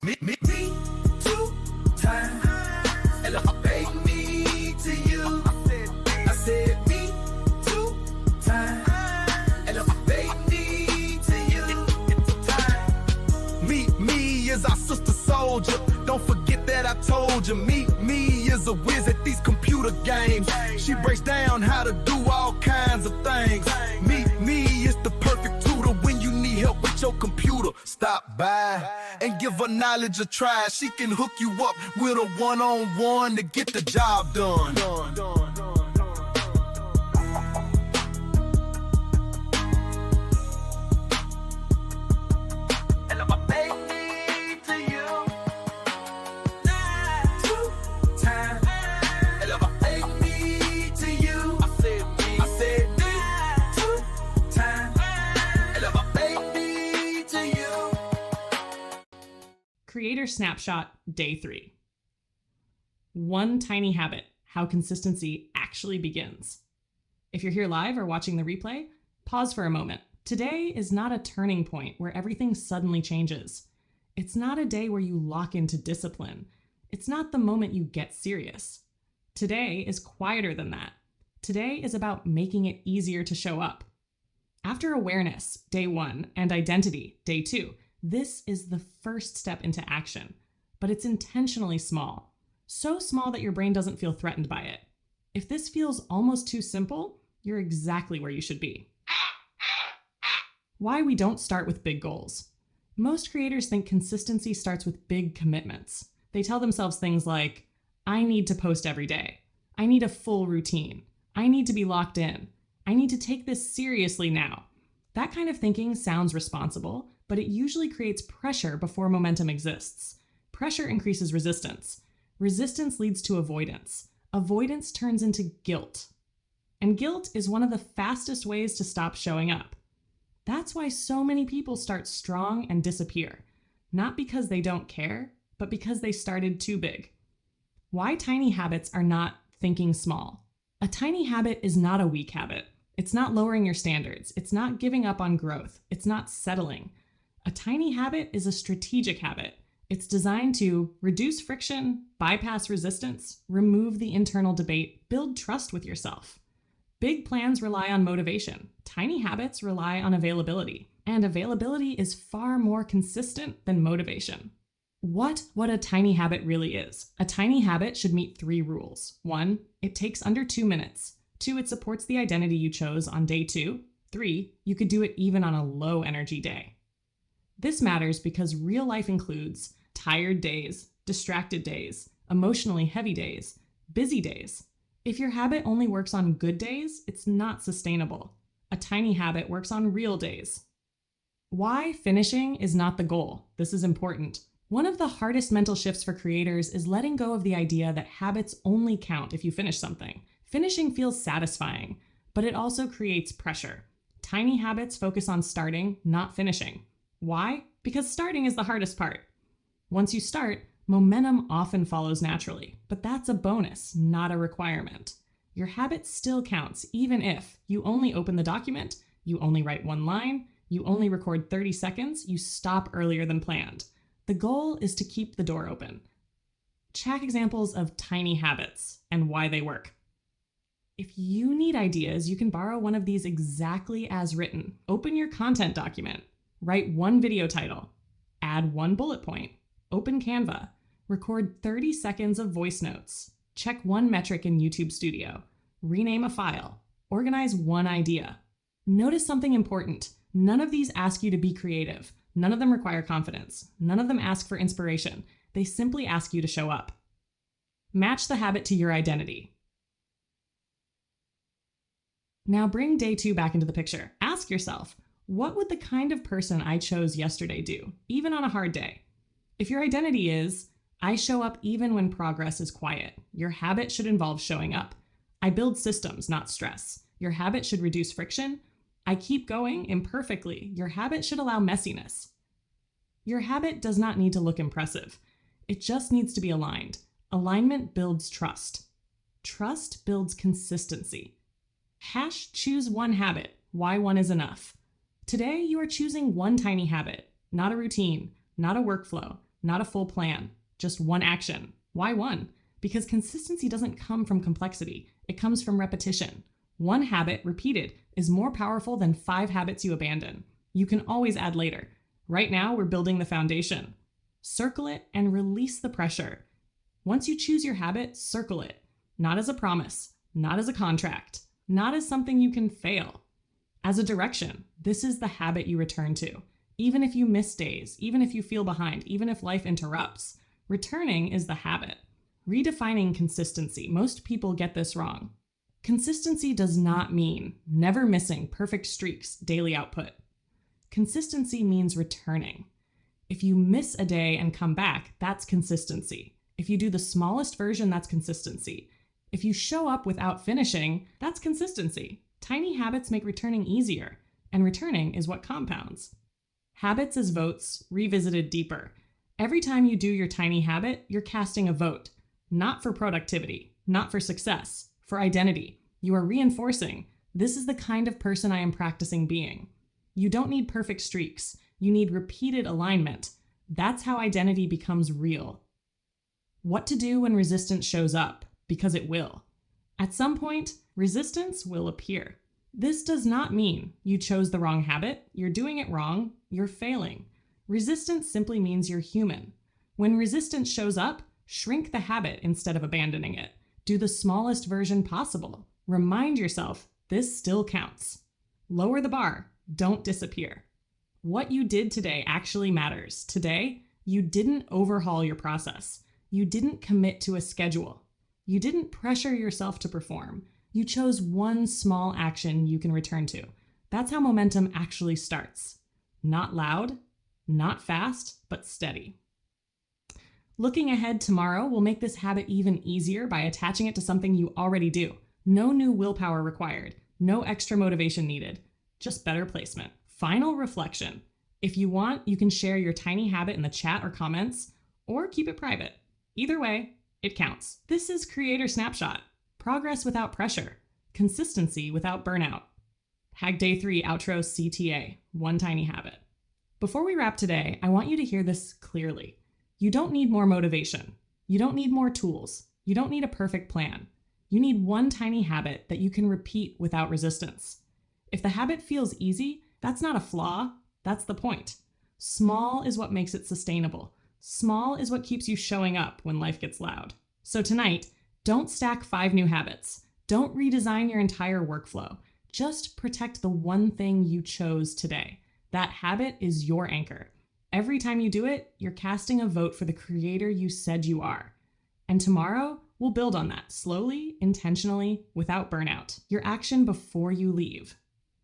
Me two times. And if I pay me to you, I said me two times. And if I pay me to you, me is our sister soldier. Don't forget that I told you. Me is a whiz at these computer games. She breaks down how to do all kinds of things. Me is the perfect tutor when you need help with your computer. Stop by and give her knowledge a try. She can hook you up with a one-on-one to get the job done. And if I pay me to you, two times. And if I pay me to you, I said me two times. And if I pay me to you. Creator Snapshot, Day 3. One tiny habit, how consistency actually begins. If you're here live or watching the replay, pause for a moment. Today is not a turning point where everything suddenly changes. It's not a day where you lock into discipline. It's not the moment you get serious. Today is quieter than that. Today is about making it easier to show up. After awareness, Day 1, and identity, Day 2, this is the first step into action, but it's intentionally small. So small that your brain doesn't feel threatened by it. If this feels almost too simple, you're exactly where you should be. Why we don't start with big goals. Most creators think consistency starts with big commitments. They tell themselves things like, I need to post every day. I need a full routine. I need to be locked in. I need to take this seriously now. That kind of thinking sounds responsible, but it usually creates pressure before momentum exists. Pressure increases resistance. Resistance leads to avoidance. Avoidance turns into guilt. And guilt is one of the fastest ways to stop showing up. That's why so many people start strong and disappear. Not because they don't care, but because they started too big. Why tiny habits are not thinking small. A tiny habit is not a weak habit. It's not lowering your standards. It's not giving up on growth. It's not settling. A tiny habit is a strategic habit. It's designed to reduce friction, bypass resistance, remove the internal debate, build trust with yourself. Big plans rely on motivation. Tiny habits rely on availability. And availability is far more consistent than motivation. What a tiny habit really is. A tiny habit should meet 3 rules. 1, it takes under 2 minutes. 2, it supports the identity you chose on day 2. 3, you could do it even on a low energy day. This matters because real life includes tired days, distracted days, emotionally heavy days, busy days. If your habit only works on good days, it's not sustainable. A tiny habit works on real days. Why finishing is not the goal. This is important. One of the hardest mental shifts for creators is letting go of the idea that habits only count if you finish something. Finishing feels satisfying, but it also creates pressure. Tiny habits focus on starting, not finishing. Why? Because starting is the hardest part. Once you start, momentum often follows naturally, but that's a bonus, not a requirement. Your habit still counts, even if you only open the document, you only write 1 line, you only record 30 seconds, you stop earlier than planned. The goal is to keep the door open. Check examples of tiny habits and why they work. If you need ideas, you can borrow one of these exactly as written. Open your content document, write 1 video title, add 1 bullet point, open Canva, record 30 seconds of voice notes, check 1 metric in YouTube Studio, rename a file, organize 1 idea. Notice something important. None of these ask you to be creative. None of them require confidence. None of them ask for inspiration. They simply ask you to show up. Match the habit to your identity. Now bring day 2 back into the picture. Ask yourself, what would the kind of person I chose yesterday do, even on a hard day? If your identity is, I show up even when progress is quiet, your habit should involve showing up. I build systems, not stress. Your habit should reduce friction. I keep going imperfectly. Your habit should allow messiness. Your habit does not need to look impressive. It just needs to be aligned. Alignment builds trust. Trust builds consistency. Choose 1 habit. Why 1 is enough. Today, you are choosing 1 tiny habit, not a routine, not a workflow, not a full plan, just one action. Why one? Because consistency doesn't come from complexity. It comes from repetition. One habit repeated is more powerful than 5 habits you abandon. You can always add later. Right now, we're building the foundation. Circle it and release the pressure. Once you choose your habit, circle it. Not as a promise, not as a contract, not as something you can fail. As a direction, this is the habit you return to. Even if you miss days, even if you feel behind, even if life interrupts, returning is the habit. Redefining consistency. Most people get this wrong. Consistency does not mean never missing perfect streaks, daily output. Consistency means returning. If you miss a day and come back, that's consistency. If you do the smallest version, that's consistency. If you show up without finishing, that's consistency. Tiny habits make returning easier, and returning is what compounds. Habits as votes, revisited deeper. Every time you do your tiny habit, you're casting a vote. Not for productivity, not for success, for identity. You are reinforcing, this is the kind of person I am practicing being. You don't need perfect streaks. You need repeated alignment. That's how identity becomes real. What to do when resistance shows up, because it will. At some point, resistance will appear. This does not mean you chose the wrong habit, you're doing it wrong, you're failing. Resistance simply means you're human. When resistance shows up, shrink the habit instead of abandoning it. Do the smallest version possible. Remind yourself this still counts. Lower the bar. Don't disappear. What you did today actually matters. Today, you didn't overhaul your process. You didn't commit to a schedule. You didn't pressure yourself to perform. You chose one small action you can return to. That's how momentum actually starts. Not loud, not fast, but steady. Looking ahead tomorrow, we'll make this habit even easier by attaching it to something you already do. No new willpower required. No extra motivation needed. Just better placement. Final reflection. If you want, you can share your tiny habit in the chat or comments, or keep it private. Either way, it counts. This is Creator Snapshot. Progress without pressure. Consistency without burnout. Hag Day 3 Outro CTA. One tiny habit. Before we wrap today, I want you to hear this clearly. You don't need more motivation. You don't need more tools. You don't need a perfect plan. You need one tiny habit that you can repeat without resistance. If the habit feels easy, that's not a flaw, that's the point. Small is what makes it sustainable. Small is what keeps you showing up when life gets loud. So tonight, don't stack 5 new habits. Don't redesign your entire workflow. Just protect the one thing you chose today. That habit is your anchor. Every time you do it, you're casting a vote for the creator you said you are. And tomorrow, we'll build on that slowly, intentionally, without burnout. Your action before you leave.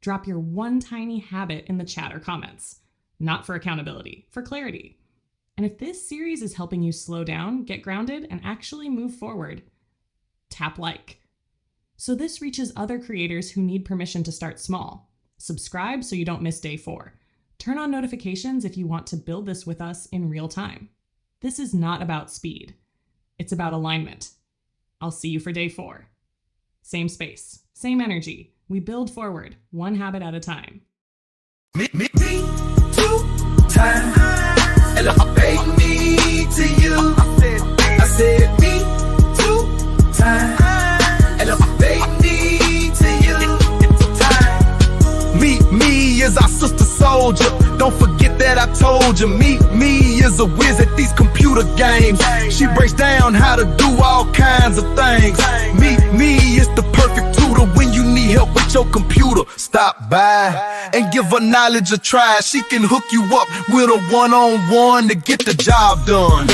Drop your one tiny habit in the chat or comments. Not for accountability, for clarity. And if this series is helping you slow down, get grounded, and actually move forward, tap like. So this reaches other creators who need permission to start small. Subscribe so you don't miss day 4. Turn on notifications if you want to build this with us in real time. This is not about speed. It's about alignment. I'll see you for day 4. Same space, same energy. We build forward, one habit at a time. Me2 time. Elevate me to you. I said me2 time. Elevate me to you. Time. Me is our sister soldier. Don't forget that I told you. Me is a whiz at these computer games. She breaks down how to do all kinds of things. Me is the perfect tutor when you need help with your computer. Stop by and give her knowledge a try. She can hook you up with a one-on-one to get the job done.